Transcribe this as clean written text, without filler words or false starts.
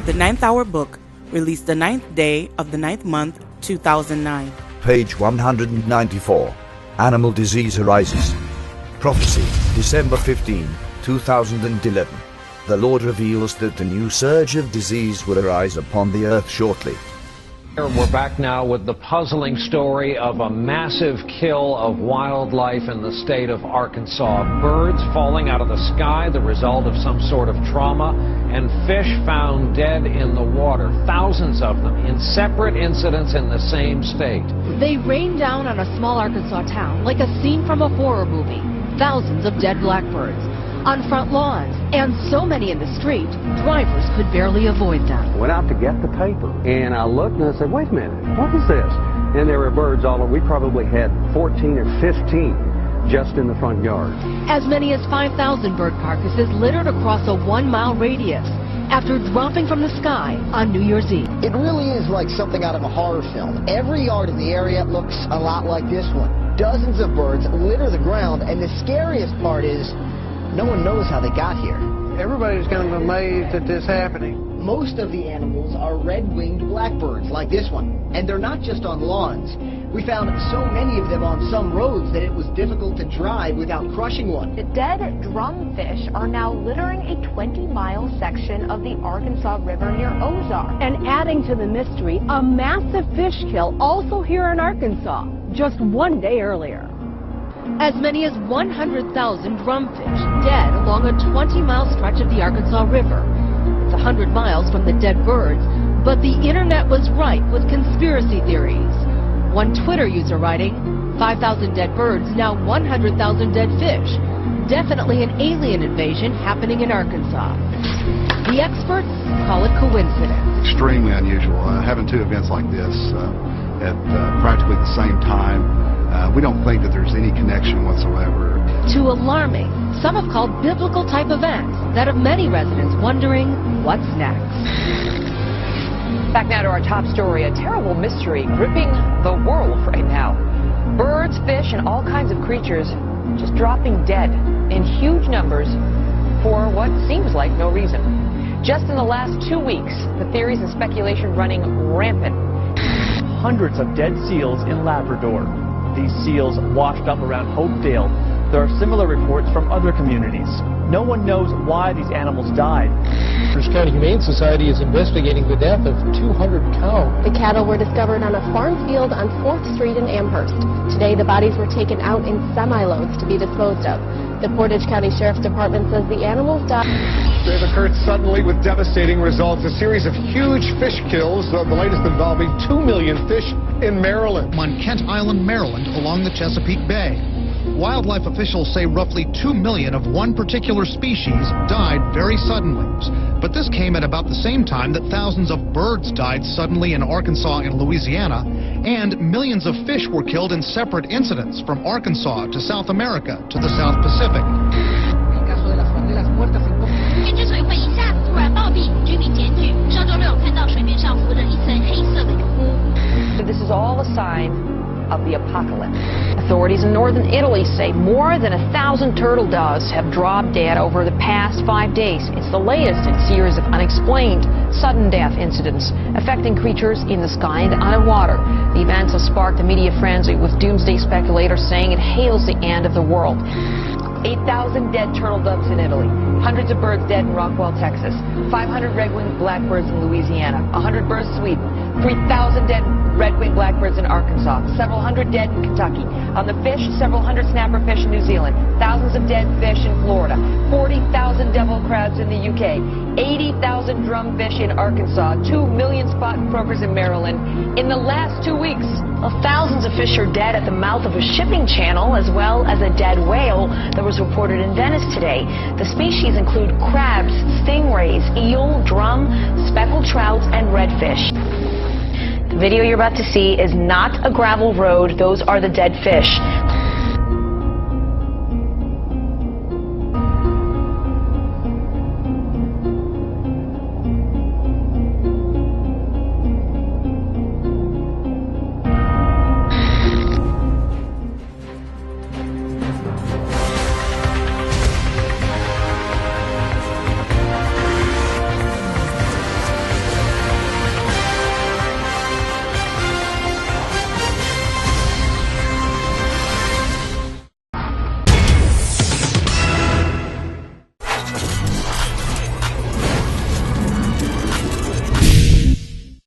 The Ninth Hour Book, released the 9th day of the 9th month, 2009. Page 194. Animal disease arises. Prophecy, December 15, 2011. The Lord reveals that a new surge of disease will arise upon the earth shortly. We're back now with the puzzling story of a massive kill of wildlife in the state of Arkansas. Birds falling out of the sky, the result of some sort of trauma, and fish found dead in the water, thousands of them, in separate incidents in the same state. They rained down on a small Arkansas town like a scene from a horror movie. Thousands of dead blackbirds on front lawns, and so many in the street, drivers could barely avoid them. Went out to get the paper, and I looked and I said, wait a minute, what is this? And there were birds all over. We probably had 14 or 15 just in the front yard. As many as 5,000 bird carcasses littered across a 1-mile radius after dropping from the sky on New Year's Eve. It really is like something out of a horror film. Every yard in the area looks a lot like this one. Dozens of birds litter the ground, and the scariest part is no one knows how they got here. Everybody's kind of amazed at this happening. Most of the animals are red-winged blackbirds like this one, and they're not just on lawns. We found so many of them on some roads that it was difficult to drive without crushing one. The dead drumfish are now littering a 20-mile section of the Arkansas River near Ozark. And adding to the mystery, a massive fish kill also here in Arkansas, just one day earlier. As many as 100,000 drumfish dead along a 20-mile stretch of the Arkansas River. It's 100 miles from the dead birds, but the internet was ripe with conspiracy theories. One Twitter user writing, 5,000 dead birds, now 100,000 dead fish. Definitely an alien invasion happening in Arkansas. The experts call it coincidence. Extremely unusual. Having two events like this at practically the same time, we don't think that there's any connection whatsoever. Too alarming. Some have called biblical type events that have many residents wondering what's next. Back now to our top story, a terrible mystery gripping the world right now. Birds, fish, and all kinds of creatures just dropping dead in huge numbers for what seems like no reason. Just in the last 2 weeks, the theories and speculation running rampant. Hundreds of dead seals in Labrador. These seals washed up around Hopedale. There are similar reports from other communities. No one knows why these animals died. Bruce County Humane Society is investigating the death of 200 cows. The cattle were discovered on a farm field on 4th Street in Amherst. Today, the bodies were taken out in semi-loads to be disposed of. The Portage County Sheriff's Department says the animals died. They've occurred suddenly with devastating results. A series of huge fish kills, the latest involving 2 million fish in Maryland. On Kent Island, Maryland, along the Chesapeake Bay. Wildlife officials say roughly 2 million of one particular species died very suddenly. But this came at about the same time that thousands of birds died suddenly in Arkansas and Louisiana, and millions of fish were killed in separate incidents from Arkansas to South America to the South Pacific. This is all a sign of the apocalypse. Authorities in northern Italy say more than 1,000 turtle doves have dropped dead over the past 5 days. It's the latest in a series of unexplained sudden death incidents affecting creatures in the sky and underwater. The events have sparked a media frenzy, with doomsday speculators saying it hails the end of the world. 8,000 dead turtle doves in Italy, hundreds of birds dead in Rockwell, Texas, 500 red-winged blackbirds in Louisiana, 100 birds in Sweden, 3,000 dead red-winged blackbirds in Arkansas, several hundred dead in Kentucky. On the fish, several hundred snapperfish in New Zealand, thousands of dead fish in Florida, 40,000 devil crabs in the UK, 80,000 drumfish in Arkansas, 2 million spotted croakers in Maryland. In the last 2 weeks, thousands of fish are dead at the mouth of a shipping channel, as well as a dead whale that was reported in Venice today. The species include crabs, stingrays, eel, drum, speckled trouts, and redfish. The video you're about to see is not a gravel road. Those are the dead fish.